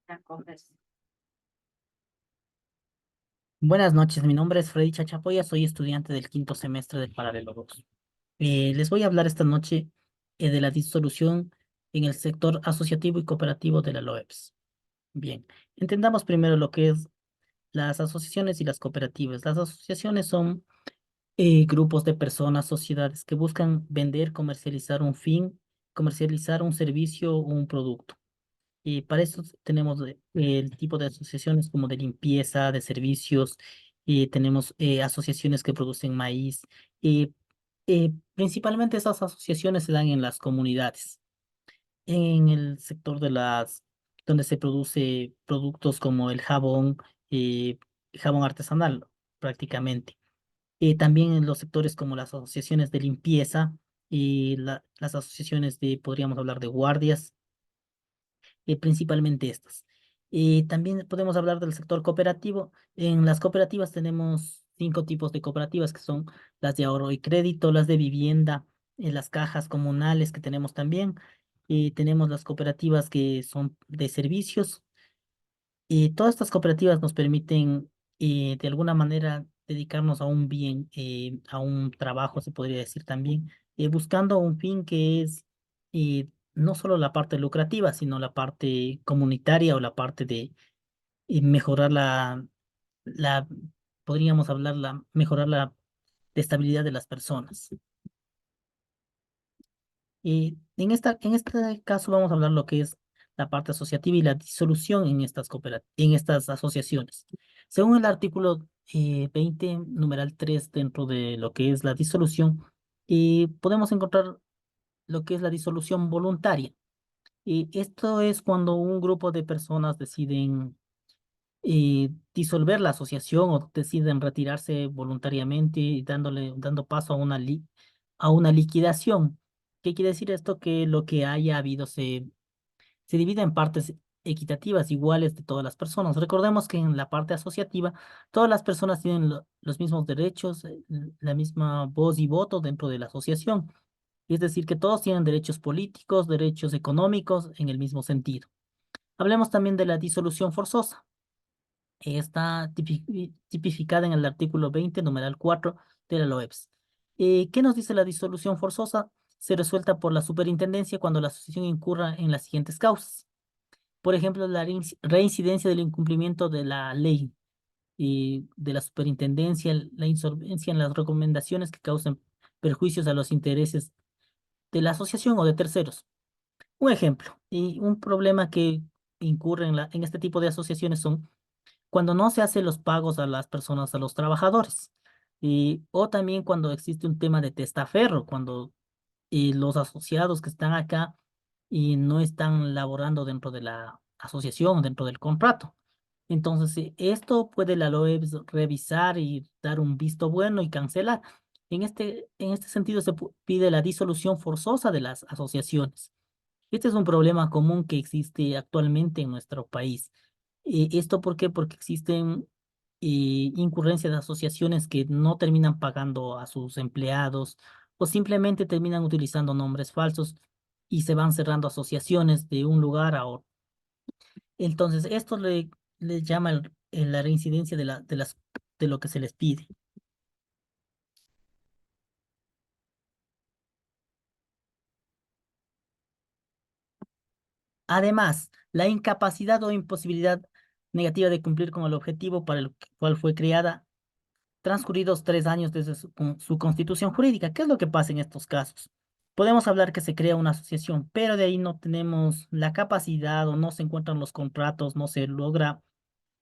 Ya comes. Buenas noches, mi nombre es Freddy Chachapoya, soy estudiante del quinto semestre del Paralelo 2. Les voy a hablar esta noche de la disolución en el sector asociativo y cooperativo de la LOEPS. Bien, entendamos primero lo que es las asociaciones y las cooperativas. Las asociaciones son grupos de personas, sociedades que buscan vender, comercializar un fin, comercializar un servicio o un producto. Y para eso tenemos el tipo de asociaciones como de limpieza, de servicios, y tenemos asociaciones que producen maíz. Y principalmente esas asociaciones se dan en las comunidades, en el sector donde se produce productos como el jabón artesanal prácticamente. También en los sectores como las asociaciones de limpieza y las asociaciones podríamos hablar de guardias, principalmente estas. También podemos hablar del sector cooperativo. En las cooperativas tenemos cinco tipos de cooperativas que son las de ahorro y crédito, las de vivienda, las cajas comunales que tenemos también. Tenemos las cooperativas que son de servicios. Todas estas cooperativas nos permiten de alguna manera dedicarnos a un bien, a un trabajo, se podría decir también, buscando un fin que es no solo la parte lucrativa, sino la parte comunitaria o la parte de mejorar la, podríamos hablar, mejorar la estabilidad de las personas. En este caso vamos a hablar lo que es la parte asociativa y la disolución en en estas asociaciones. Según el artículo 20, numeral 3, dentro de lo que es la disolución, podemos encontrar lo que es la disolución voluntaria. Y esto es cuando un grupo de personas deciden disolver la asociación o deciden retirarse voluntariamente y dando paso a a una liquidación. ¿Qué quiere decir esto? Que lo que haya habido se divide en partes equitativas iguales de todas las personas. Recordemos que en la parte asociativa todas las personas tienen los mismos derechos, la misma voz y voto dentro de la asociación. Es decir, que todos tienen derechos políticos, derechos económicos en el mismo sentido. Hablemos también de la disolución forzosa. Está tipificada en el artículo 20, numeral 4 de la LOEPS. ¿Qué nos dice la disolución forzosa? Se resuelta por la superintendencia cuando la asociación incurra en las siguientes causas. Por ejemplo, la reincidencia del incumplimiento de la ley y de la superintendencia, la insolvencia en las recomendaciones que causen perjuicios a los intereses de la asociación o de terceros. Un ejemplo, y un problema que incurre en este tipo de asociaciones son cuando no se hacen los pagos a las personas, a los trabajadores, o también cuando existe un tema de testaferro, cuando los asociados que están acá y no están laborando dentro de la asociación, dentro del contrato. Entonces, esto puede la LOEBS revisar y dar un visto bueno y cancelar. En este sentido, pide la disolución forzosa de las asociaciones. Este es un problema común que existe actualmente en nuestro país. ¿Esto por qué? Porque existen incurrencias de asociaciones que no terminan pagando a sus empleados o simplemente terminan utilizando nombres falsos y se van cerrando asociaciones de un lugar a otro. Entonces, esto le llama la reincidencia de lo que se les pide. Además, la incapacidad o imposibilidad negativa de cumplir con el objetivo para el cual fue creada transcurridos 3 años desde su constitución jurídica. ¿Qué es lo que pasa en estos casos? Podemos hablar que se crea una asociación, pero de ahí no tenemos la capacidad o no se encuentran los contratos, no se logra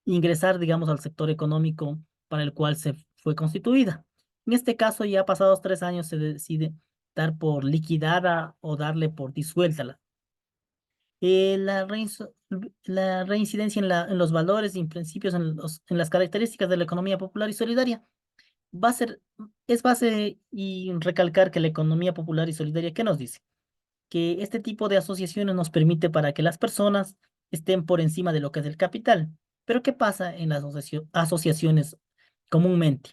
ingresar, digamos, al sector económico para el cual se fue constituida. En este caso, ya pasados 3 años, se decide dar por liquidada o darle por disuelta. La reincidencia en los valores y principios, en las características de la economía popular y solidaria va a ser, es base y recalcar que la economía popular y solidaria, ¿qué nos dice? Que este tipo de asociaciones nos permite para que las personas estén por encima de lo que es el capital. Pero ¿qué pasa en las asociaciones comúnmente?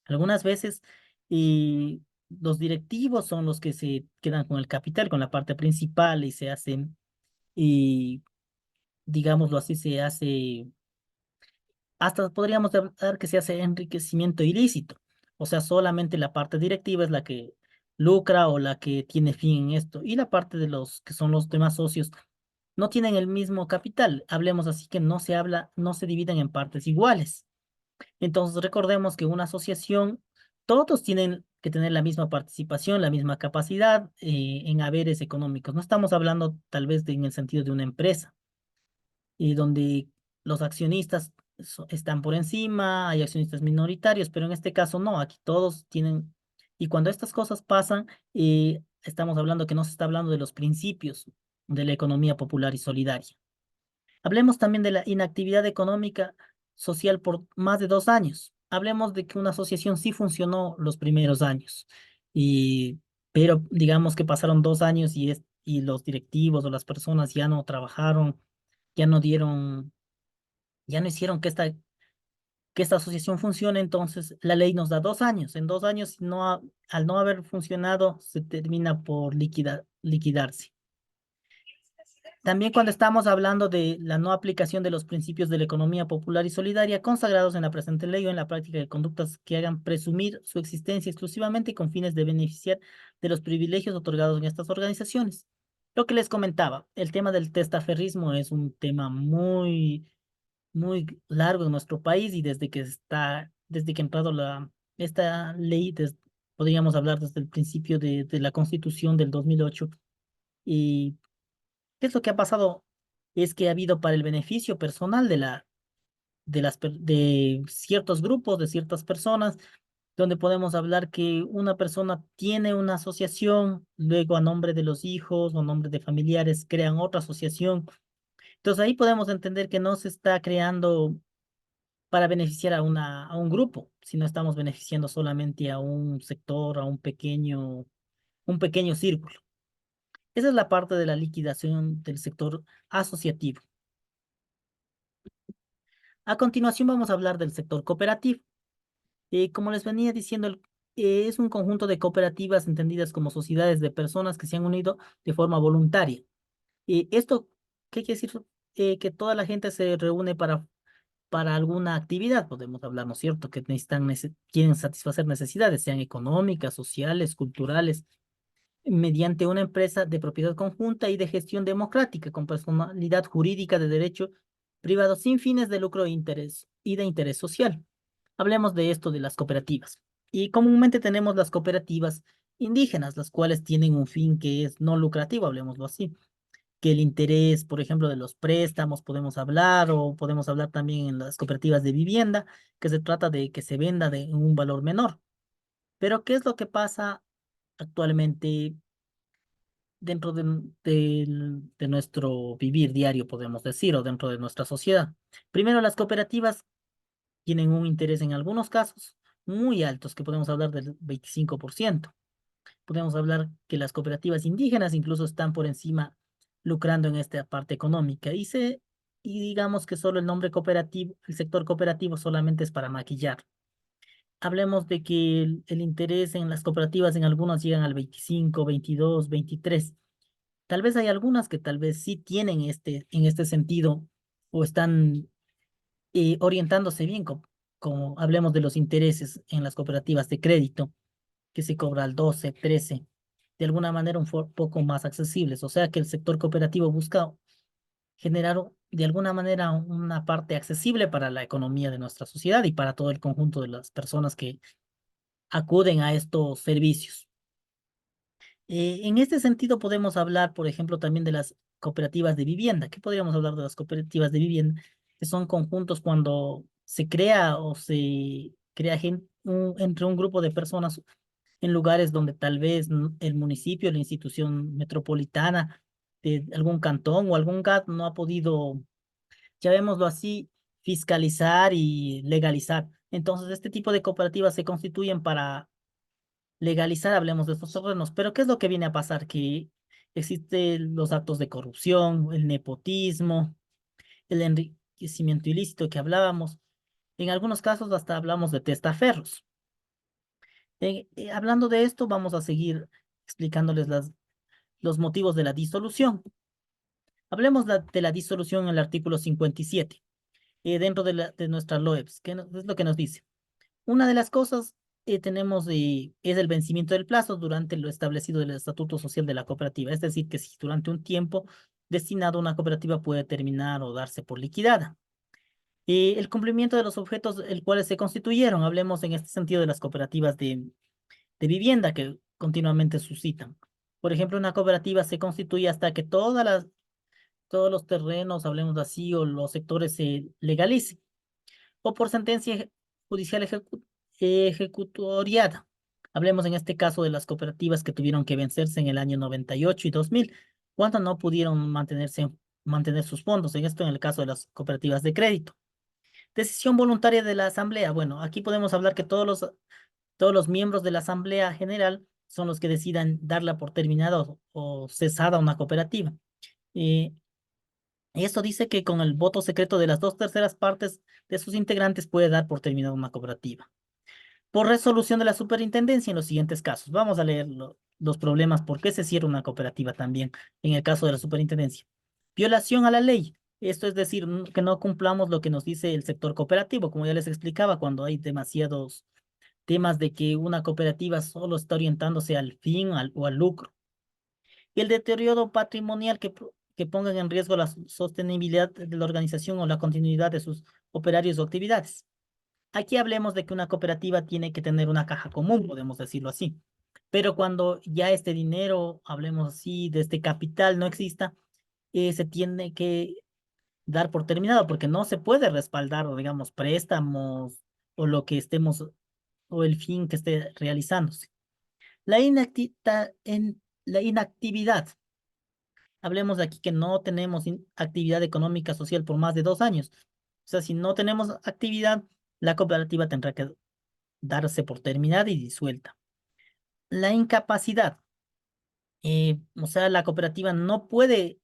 Algunas veces los directivos son los que se quedan con el capital, con la parte principal y se hacen digámoslo así, se hace, hasta podríamos hablar que se hace enriquecimiento ilícito. O sea, solamente la parte directiva es la que lucra o la que tiene fin en esto. Y la parte de los que son los demás socios no tienen el mismo capital. Hablemos así que no se habla, no se dividen en partes iguales. Entonces, recordemos que una asociación, todos tienen que tener la misma participación, la misma capacidad en haberes económicos. No estamos hablando tal vez en el sentido de una empresa, donde los accionistas están por encima, hay accionistas minoritarios, pero en este caso no, aquí todos tienen, y cuando estas cosas pasan, estamos hablando que no se está hablando de los principios de la economía popular y solidaria. Hablemos también de la inactividad económica social por más de 2 años. Hablemos de que una asociación sí funcionó los primeros años, y, pero digamos que pasaron 2 años y los directivos o las personas ya no trabajaron, ya no dieron, ya no hicieron que esta asociación funcione, entonces la ley nos da 2 años. En 2 años, al no haber funcionado, se termina por liquidarse. También cuando estamos hablando de la no aplicación de los principios de la economía popular y solidaria consagrados en la presente ley o en la práctica de conductas que hagan presumir su existencia exclusivamente con fines de beneficiar de los privilegios otorgados en estas organizaciones. Lo que les comentaba, el tema del testaferrismo es un tema muy largo en nuestro país y desde que ha entrado esta ley, podríamos hablar desde el principio de la Constitución del 2008. Y ¿qué es lo que ha pasado? Es que ha habido para el beneficio personal de ciertos grupos, de ciertas personas, donde podemos hablar que una persona tiene una asociación, luego a nombre de los hijos o a nombre de familiares crean otra asociación. Entonces ahí podemos entender que no se está creando para beneficiar a un grupo, sino estamos beneficiando solamente a un sector, un pequeño círculo. Esa es la parte de la liquidación del sector asociativo. A continuación vamos a hablar del sector cooperativo. Como les venía diciendo, es un conjunto de cooperativas entendidas como sociedades de personas que se han unido de forma voluntaria. ¿Esto qué quiere decir? Que toda la gente se reúne para alguna actividad, podemos hablar, ¿no es cierto? Que quieren satisfacer necesidades, sean económicas, sociales, culturales, mediante una empresa de propiedad conjunta y de gestión democrática, con personalidad jurídica de derecho privado sin fines de lucro y de interés social. Hablemos de esto de las cooperativas. Y comúnmente tenemos las cooperativas indígenas, las cuales tienen un fin que es no lucrativo, hablemoslo así, que el interés, por ejemplo, de los préstamos podemos hablar, o podemos hablar también en las cooperativas de vivienda, que se trata de que se venda de un valor menor. Pero ¿qué es lo que pasa actualmente dentro de nuestro vivir diario, podemos decir, o dentro de nuestra sociedad? Primero, las cooperativas tienen un interés en algunos casos muy altos, que podemos hablar del 25%. Podemos hablar que las cooperativas indígenas incluso están por encima lucrando en esta parte económica. Y digamos que solo el nombre cooperativo, el sector cooperativo solamente es para maquillar. Hablemos de que el interés en las cooperativas en algunas llegan al 25, 22, 23. Tal vez hay algunas que tal vez sí tienen en este sentido o están orientándose bien, como hablemos de los intereses en las cooperativas de crédito, que se cobra al 12, 13, de alguna manera poco más accesibles. O sea que el sector cooperativo busca generar de alguna manera una parte accesible para la economía de nuestra sociedad y para todo el conjunto de las personas que acuden a estos servicios. En este sentido podemos hablar, por ejemplo, también de las cooperativas de vivienda. ¿Qué podríamos hablar de las cooperativas de vivienda? Que son conjuntos cuando se crea o se crea entre un grupo de personas en lugares donde tal vez el municipio, la institución metropolitana de algún cantón o algún GAT no ha podido, llamémoslo así, fiscalizar y legalizar. Entonces, este tipo de cooperativas se constituyen para legalizar, hablemos de estos terrenos. Pero ¿qué es lo que viene a pasar? Que existen los actos de corrupción, el nepotismo, el enriquecimiento ilícito que hablábamos. En algunos casos hasta hablamos de testaferros. Hablando de esto, vamos a seguir explicándoles los motivos de la disolución. Hablemos de la disolución en el artículo 57, dentro de nuestra LOEPS, es lo que nos dice. Una de las cosas tenemos es el vencimiento del plazo durante lo establecido del Estatuto Social de la cooperativa. Es decir, que si durante un tiempo destinado a una cooperativa puede terminar o darse por liquidada. El cumplimiento de los objetos el cuales se constituyeron. Hablemos en este sentido de las cooperativas de vivienda que continuamente suscitan. Por ejemplo, una cooperativa se constituye hasta que todos los terrenos, hablemos así, o los sectores se legalicen, o por sentencia judicial ejecutoriada. Hablemos en este caso de las cooperativas que tuvieron que vencerse en el año 98 y 2000, cuando no pudieron mantener sus fondos. En esto, en el caso de las cooperativas de crédito. Decisión voluntaria de la asamblea. Bueno, aquí podemos hablar que todos los miembros de la asamblea general son los que decidan darla por terminada o cesada una cooperativa. Eh, Esto dice que con el voto secreto de las 2/3 partes de sus integrantes puede dar por terminada una cooperativa. Por resolución de la superintendencia en los siguientes casos. Vamos a leer los problemas, por qué se cierra una cooperativa también en el caso de la superintendencia. Violación a la ley. Esto es decir, que no cumplamos lo que nos dice el sector cooperativo, como ya les explicaba, cuando hay demasiados temas de que una cooperativa solo está orientándose al fin o al lucro. Y el deterioro patrimonial que pongan en riesgo la sostenibilidad de la organización o la continuidad de sus operarios o actividades. Aquí hablemos de que una cooperativa tiene que tener una caja común, podemos decirlo así. Pero cuando ya este dinero, hablemos así, de este capital no exista, se tiene que dar por terminado porque no se puede respaldar, o digamos, préstamos o lo que estemos, o el fin que esté realizándose. La inactividad. Hablemos de aquí que no tenemos actividad económica social por más de 2 años. O sea, si no tenemos actividad, la cooperativa tendrá que darse por terminada y disuelta. La incapacidad. O sea, la cooperativa no puede,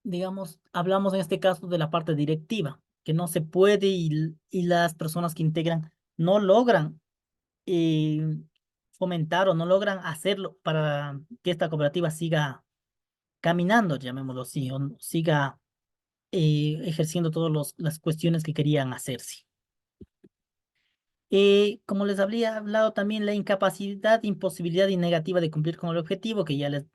digamos, hablamos en este caso de la parte directiva, que no se puede y las personas que integran no logran eh, fomentar o no logran hacerlo para que esta cooperativa siga caminando, llamémoslo así, o siga ejerciendo todas las cuestiones que querían hacerse. Como les habría hablado también, la incapacidad, imposibilidad y negativa de cumplir con el objetivo, que ya les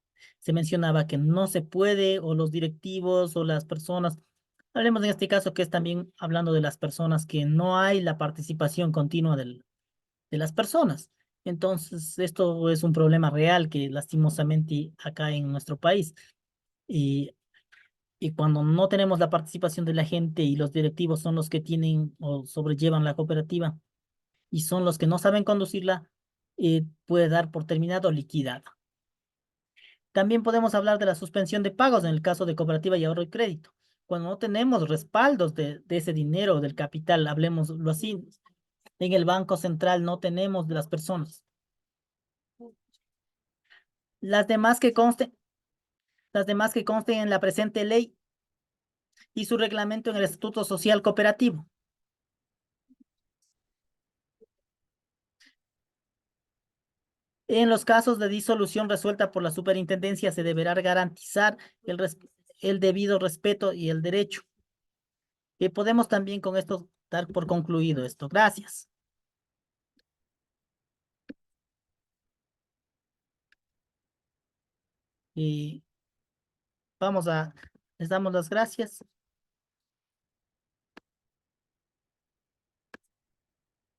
se mencionaba que no se puede, o los directivos o las personas. Hablemos en este caso que es también hablando de las personas, que no hay la participación continua de las personas. Entonces, esto es un problema real que lastimosamente acá en nuestro país. Y, y cuando no tenemos la participación de la gente y los directivos son los que tienen o sobrellevan la cooperativa, y son los que no saben conducirla, puede dar por terminado o liquidada. También podemos hablar de la suspensión de pagos en el caso de cooperativa y ahorro y crédito. Cuando no tenemos respaldos de ese dinero, del capital, hablemoslo así, en el Banco Central no tenemos de las personas. Las demás que consten, las demás que consten en la presente ley y su reglamento en el Estatuto Social Cooperativo. En los casos de disolución resuelta por la superintendencia se deberá garantizar el debido respeto y el derecho. Y podemos también con esto dar por concluido esto. Gracias. Y les damos las gracias.